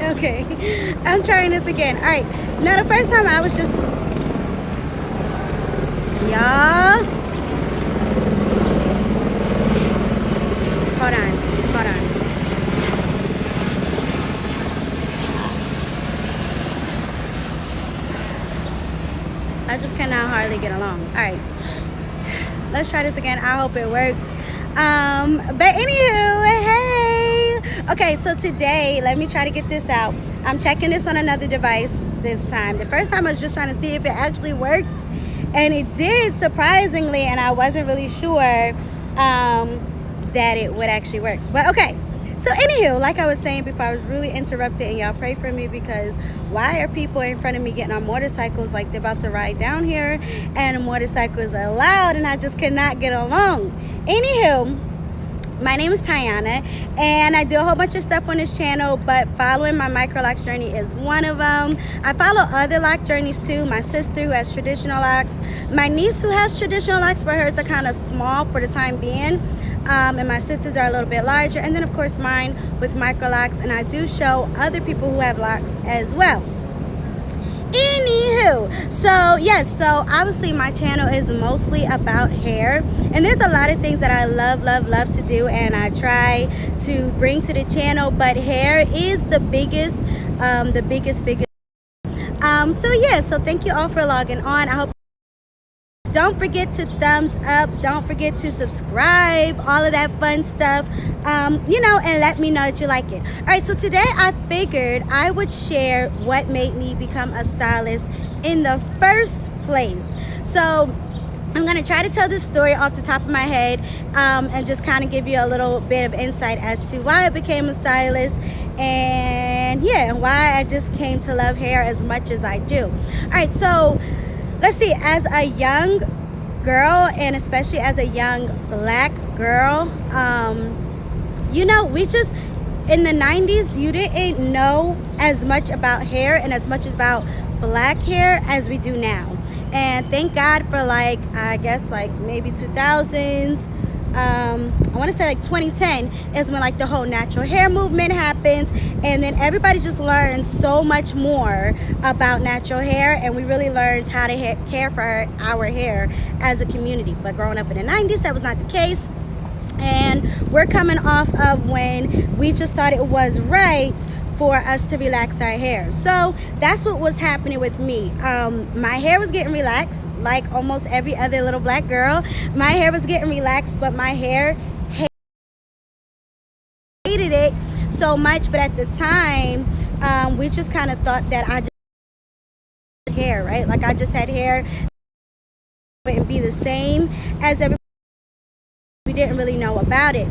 Okay, I'm trying this again. All right, now the first time I was just, y'all, hold on. I just cannot hardly get along. All right, let's try this again. I hope it works. But anywho, hey. Okay, so today, let me try to get this out. I'm checking this on another device this time. The first time I was just trying to see if it actually worked, and it did, surprisingly, and I wasn't really sure that it would actually work. But okay, so anywho, like I was saying before, I was really interrupted, and y'all pray for me because why are people in front of me getting on motorcycles like they're about to ride down here, and the motorcycles are loud, and I just cannot get along. Anywho, my name is Tiana, and I do a whole bunch of stuff on this channel, but following my micro lock journey is one of them. I follow other lock journeys too. My sister who has traditional locks, my niece who has traditional locks, but hers are kind of small for the time being, and my sisters are a little bit larger, and then of course mine with micro locks, and I do show other people who have locks as well. Anywho, so yes, so obviously my channel is mostly about hair, and there's a lot of things that I love to do, and I try to bring to the channel, but hair is the biggest so yeah, so thank you all for logging on. I hope, don't forget to thumbs up, don't forget to subscribe, all of that fun stuff, you know, and let me know that you like it. All right, so today I figured I would share what made me become a stylist in the first place. So I'm going to try to tell this story off the top of my head, and just kind of give you a little bit of insight as to why I became a stylist, and yeah, why I just came to love hair as much as I do. All right, so let's see, as a young girl, and especially as a young black girl, you know, we just, in the 90s, you didn't know as much about hair and as much about black hair as we do now. And thank God for, like, I guess like maybe 2000s, I want to say like 2010 is when like the whole natural hair movement happened, and then everybody just learned so much more about natural hair, and we really learned how to care for our hair as a community. But growing up in the 90s, that was not the case, and we're coming off of when we just thought it was right for us to relax our hair. So that's what was happening with me. My hair was getting relaxed like almost every other little black girl. My hair was getting relaxed, but my hair hated it so much. But at the time, we just kind of thought that I just had hair, right? Like I just had hair, wouldn't be the same as everybody. We didn't really know about it.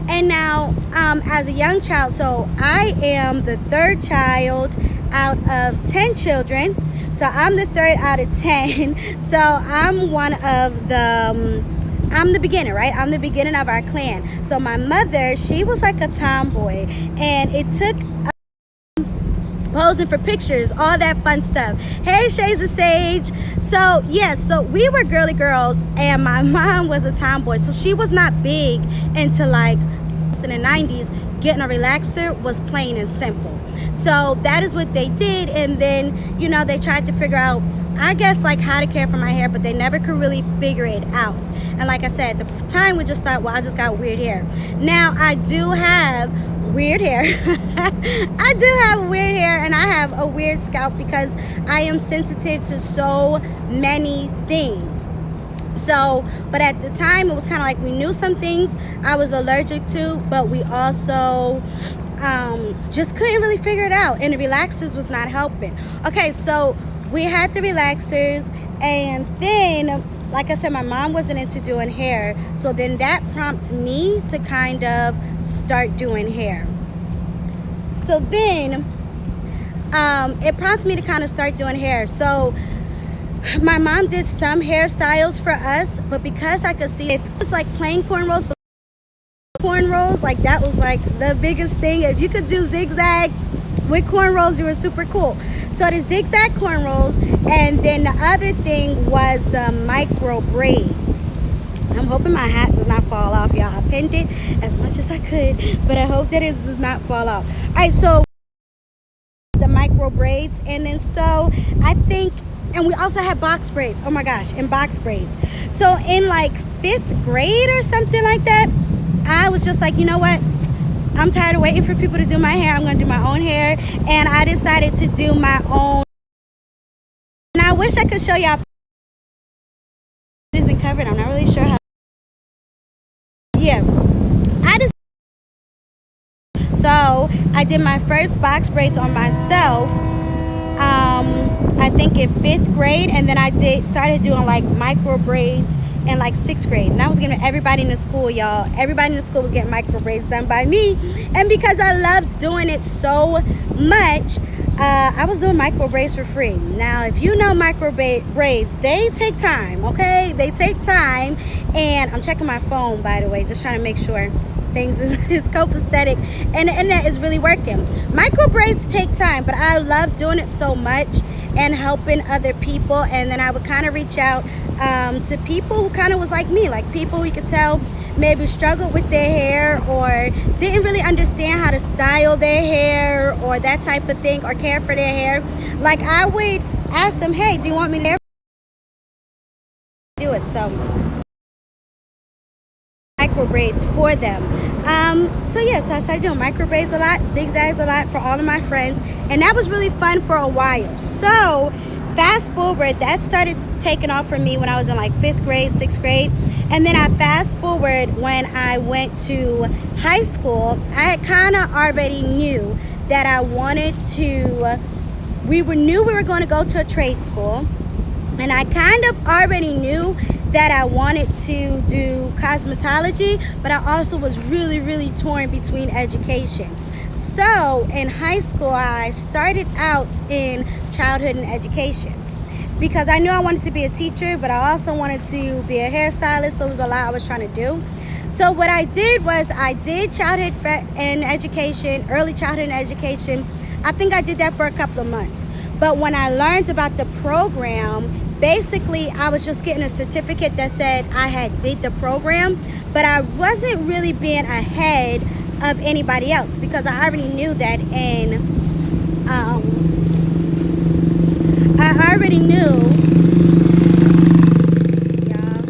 And now, as a young child, so I am the third child out of 10 children. So I'm the third out of 10. So I'm one of the, I'm the beginner, right? I'm the beginning of our clan. So my mother, she was like a tomboy, and it took posing for pictures, all that fun stuff. Hey, Shades of Sage. So yeah, so we were girly girls, and my mom was a tomboy, so she was not big into like, in the 90s, getting a relaxer was plain and simple. So that is what they did, and then, you know, they tried to figure out, I guess, like how to care for my hair, but they never could really figure it out. And like I said, at the time we just thought, well, I just got weird hair. Now I do have weird hair. I do have weird hair, and I have a weird scalp because I am sensitive to so many things. So, but at the time, it was kind of like we knew some things I was allergic to, but we also just couldn't really figure it out, and the relaxers was not helping. Okay, so we had the relaxers, and then, like I said, my mom wasn't into doing hair, so then that prompted me to kind of start doing hair. So then it prompted me to kind of start doing hair. So my mom did some hairstyles for us, but because I could see it was like plain cornrows, but cornrows, like that was like the biggest thing. If you could do zigzags with cornrows, you were super cool. So the zigzag cornrows, and then the other thing was the micro braids. I'm hoping my hat does not fall off, y'all. I pinned it as much as I could, but I hope that it does not fall off. All right, so micro braids. And then so I think, and we also had box braids. Oh my gosh, and box braids. So in like 5th grade or something like that, I was just like, you know what? I'm tired of waiting for people to do my hair. I'm gonna do my own hair. And I decided to do my own. And I wish I could show y'all. It isn't covered. I'm not really sure how. Yeah. So I did my first box braids on myself, I think in 5th grade, and then I started doing like micro braids in like 6th grade. And I was giving everybody in the school, y'all. Everybody in the school was getting micro braids done by me. And because I loved doing it so much, I was doing micro braids for free. Now, if you know micro braids, they take time, okay? They take time. And I'm checking my phone, by the way, just trying to make sure things is copacetic and the internet is really working. Micro braids take time, but I love doing it so much and helping other people. And then I would kind of reach out to people who kind of was like me, like people who you could tell maybe struggled with their hair or didn't really understand how to style their hair or that type of thing, or care for their hair. Like I would ask them, hey, do you want me to do it? So micro braids for them. So I started doing micro braids a lot, zigzags a lot for all of my friends, and that was really fun for a while. So fast forward, that started taking off for me when I was in like 5th grade, 6th grade. And then I fast forward when I went to high school. I kind of already knew that I wanted to, we were going to go to a trade school, and I kind of already knew that I wanted to do cosmetology, but I also was really torn between education. So in high school, I started out in childhood and education because I knew I wanted to be a teacher, but I also wanted to be a hairstylist, so it was a lot I was trying to do. So what I did was I did childhood and education, early childhood and education. I think I did that for a couple of months. But when I learned about the program, basically, I was just getting a certificate that said I had did the program, but I wasn't really being ahead of anybody else because I already knew that I already knew, y'all,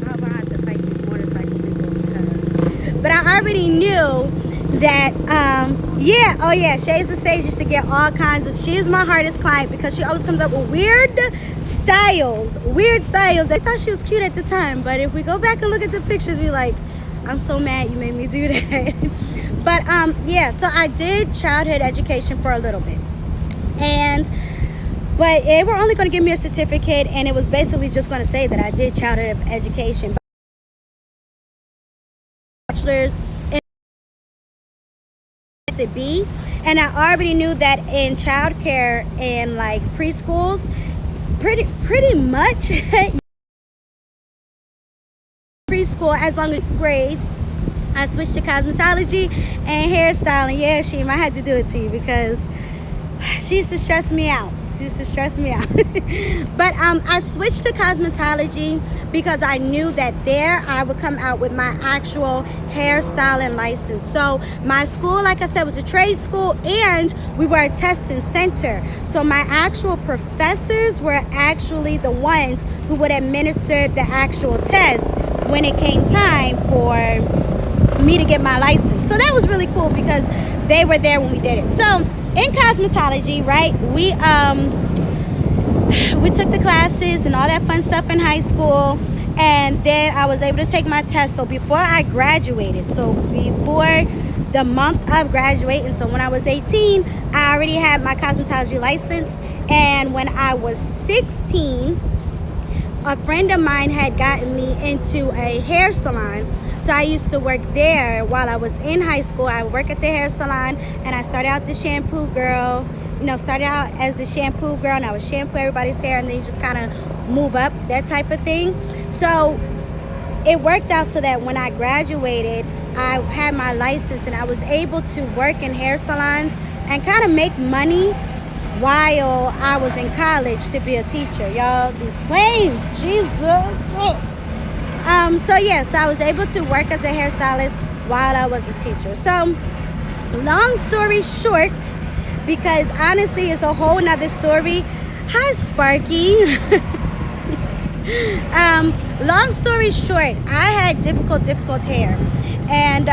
I hope I have to fight these motorcycle people but I already knew that, Shay's the Sage used to get all kinds of, she is my hardest client because she always comes up with weird styles. I thought she was cute at the time, but if we go back and look at the pictures, we like, I'm so mad you made me do that. But so I did childhood education for a little bit, but they were only going to give me a certificate, and it was basically just going to say that I did childhood education. Bachelor's to be, and I already knew that in childcare and like preschools, pretty much preschool, as long as grade, I switched to cosmetology and hairstyling. Yeah, Sheem, I had to do it to you because she used to stress me out. But I switched to cosmetology because I knew that there I would come out with my actual hairstyling license. So my school, like I said, was a trade school, and we were a testing center. So my actual professors were actually the ones who would administer the actual test when it came time for me to get my license. So that was really cool because they were there when we did it. So in cosmetology, right, we took the classes and all that fun stuff in high school, and then I was able to take my test. So before I graduated, so before the month of graduating, so when I was 18, I already had my cosmetology license. And when I was 16, a friend of mine had gotten me into a hair salon. So I used to work there while I was in high school. I would work at the hair salon, and I started out the shampoo girl. Started out as the shampoo girl, and I would shampoo everybody's hair, and then you just kind of move up, that type of thing. So it worked out so that when I graduated, I had my license, and I was able to work in hair salons and kind of make money while I was in college to be a teacher. Y'all, these planes, Jesus. So I was able to work as a hairstylist while I was a teacher. So long story short, because honestly, it's a whole nother story. Hi, Sparky. Long story short, I had difficult hair. And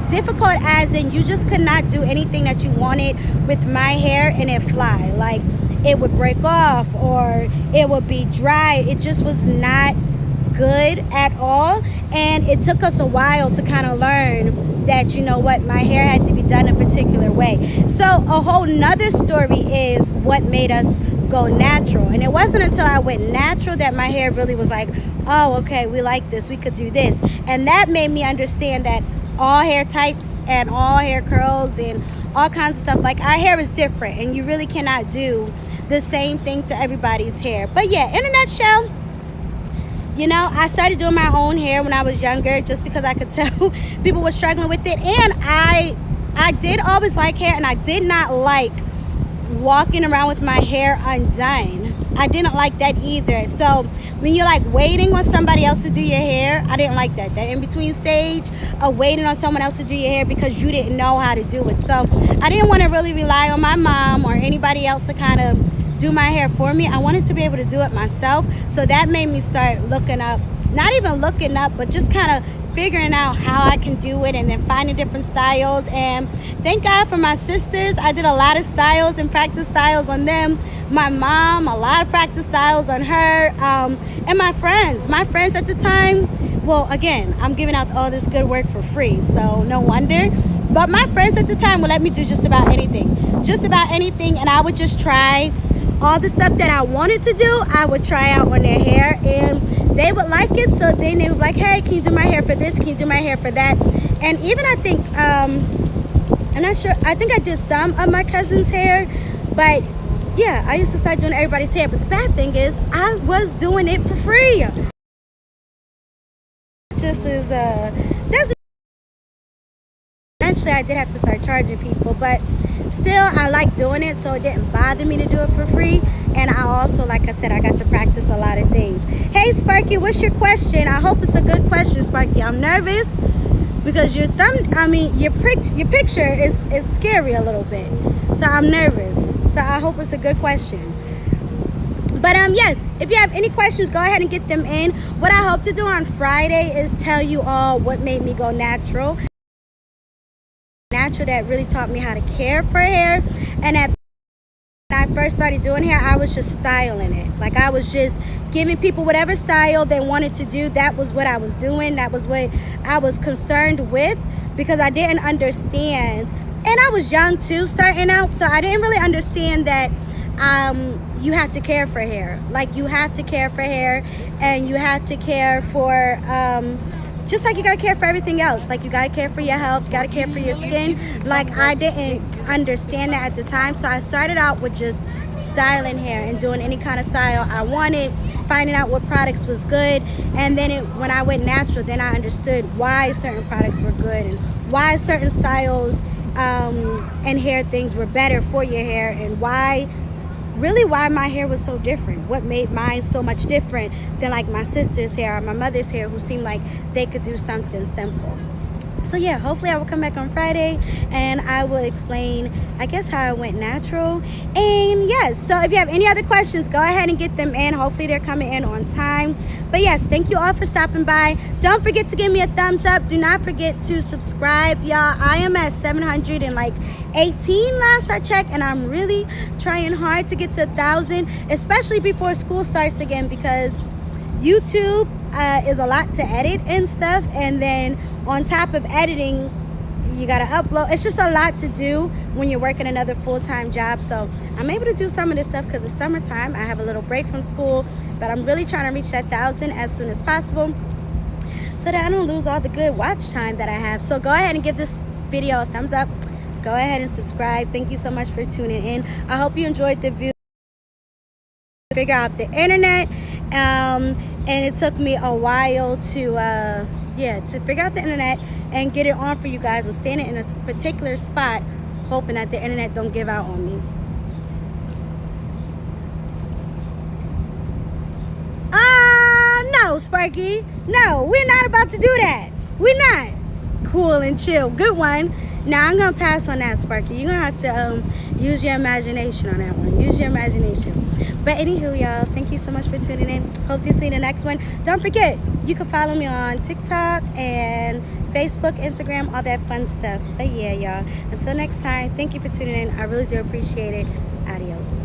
difficult as in you just could not do anything that you wanted with my hair and it fly. Like, it would break off or it would be dry. It just was not good at all. And it took us a while to kind of learn that, you know what, my hair had to be done a particular way. So a whole nother story is what made us go natural. And it wasn't until I went natural that my hair really was like, oh, okay, we like this, we could do this. And that made me understand that all hair types and all hair curls and all kinds of stuff, like, our hair is different and you really cannot do the same thing to everybody's hair. But yeah, in a nutshell, you know, I started doing my own hair when I was younger just because I could tell people were struggling with it. And I did always like hair, and I did not like walking around with my hair undone. I didn't like that either. So when you're like waiting on somebody else to do your hair, I didn't like that in between stage of waiting on someone else to do your hair because you didn't know how to do it. So I didn't want to really rely on my mom or anybody else to kind of do my hair for me. I wanted to be able to do it myself. So that made me start looking up, not even looking up, but just kind of figuring out how I can do it and then finding different styles. And thank God for my sisters. I did a lot of styles and practice styles on them. My mom, a lot of practice styles on her. And my friends at the time, well, again, I'm giving out all this good work for free, so no wonder. But my friends at the time would let me do just about anything. And I would just try all the stuff that I wanted to do. I would try out on their hair and they would like it. So then they would like, hey, can you do my hair for this? Can you do my hair for that? And even I think, I'm not sure, I think I did some of my cousin's hair, but yeah, I used to start doing everybody's hair. But the bad thing is I was doing it for free. Just as, eventually I did have to start charging people, but still I like doing it, so it didn't bother me to do it for free. And I also, like I said, I got to practice a lot of things. Hey Sparky, what's your question? I hope it's a good question, Sparky. I'm nervous because your picture is scary a little bit, so I'm nervous. So I hope it's a good question. But yes, if you have any questions, go ahead and get them in. What I hope to do on Friday is tell you all what made me go natural. That really taught me how to care for hair. And when I first started doing hair, I was just styling it. Like, I was just giving people whatever style they wanted to do. That was what I was doing. That was what I was concerned with, because I didn't understand. And I was young too, starting out, so I didn't really understand that you have to care for hair. Like, you have to care for hair, and you have to care for just like you gotta care for everything else. Like, you gotta care for your health, you gotta care for your skin. Like, I didn't understand that at the time, so I started out with just styling hair and doing any kind of style I wanted, finding out what products was good. And then when I went natural, then I understood why certain products were good and why certain styles and hair things were better for your hair, and why my hair was so different. What made mine so much different than like my sister's hair or my mother's hair, who seemed like they could do something simple. So yeah, hopefully I will come back on Friday and I will explain, I guess, how I went natural. And yes, so if you have any other questions, go ahead and get them in. Hopefully they're coming in on time. But yes, thank you all for stopping by. Don't forget to give me a thumbs up. Do not forget to subscribe, y'all. I am at 718 last I checked, and I'm really trying hard to get to 1,000, especially before school starts again, because YouTube is a lot to edit and stuff, and then on top of editing, you gotta upload. It's just a lot to do when you're working another full-time job. So I'm able to do some of this stuff because it's summertime. I have a little break from school, but I'm really trying to reach that 1,000 as soon as possible so that I don't lose all the good watch time that I have. So go ahead and give this video a thumbs up. Go ahead and subscribe. Thank you so much for tuning in. I hope you enjoyed the video. Figure out the internet, and it took me a while to figure out the internet and get it on for you guys. I was standing in a particular spot hoping that the internet don't give out on me. No, Sparky. No, we're not about to do that. We're not. Cool and chill. Good one. Now I'm gonna pass on that, Sparky. You're gonna have to use your imagination on that one. Use your imagination. But anywho, y'all, thank you so much for tuning in. Hope to see you in the next one. Don't forget, you can follow me on TikTok and Facebook, Instagram, all that fun stuff. But yeah, y'all, until next time, thank you for tuning in. I really do appreciate it. Adios.